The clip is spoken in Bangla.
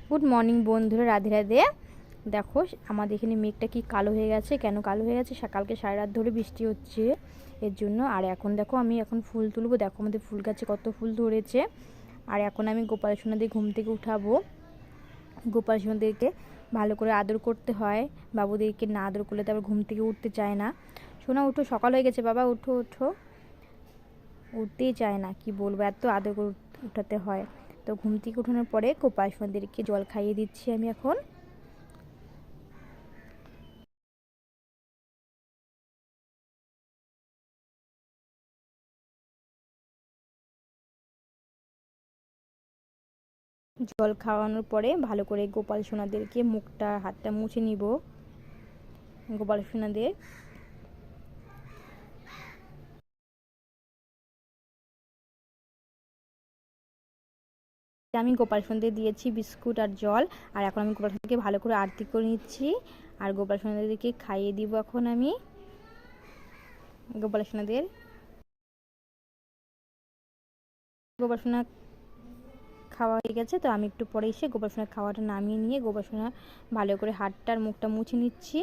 গুড মর্নিং বন্ধুরা, রাধে রাধে। দেখো আমাদের এখানে মেঘটা কি কালো হয়ে গেছে। কেন কালো হয়ে গেছে? সকালকে সারা রাত ধরে বৃষ্টি হচ্ছে এর জন্য। আর এখন দেখো আমি এখন ফুল তুলবো। দেখো আমাদের ফুল গাছে কত ফুল ধরেছে। আর এখন আমি গোপাল সোনাদের ঘুম থেকে উঠাবো। গোপাল সোনাদেরকে ভালো করে আদর করতে হয়, বাবুদেরকে না আদর করলে তারপর ঘুম থেকে উঠতে চায় না। সোনা উঠো, সকাল হয়ে গেছে বাবা, উঠো উঠো। উঠতেই চায় না, কি বলবো, এত আদর করে উঠাতে হয়। তো ঘুম থেকে উঠানোর পরে গোপাল সোনাদেরকে জল খাইয়ে দিচ্ছি আমি এখন। জল খাওয়ানোর পরে ভালো করে গোপাল সোনাদেরকে মুখটা হাতটা মুছে নিব। গোপাল সোনাদের আমি গোপাল সোনাদের দিয়েছি বিস্কুট আর জল। আর এখন আমি গোপাল সোনাদেরকে ভালো করে আরতি করে নিচ্ছি। আর গোপাল সোনাদেরকে খাইয়ে দিব এখন আমি। গোপাল সোনাদের গোপাল সোনা খাওয়া হয়ে গেছে, তো আমি একটু পরে এসে গোপাল সোনার খাওয়াটা নামিয়ে নিয়ে গোপাল সোনা ভালো করে হাতটা আর মুখটা মুছে নিচ্ছি।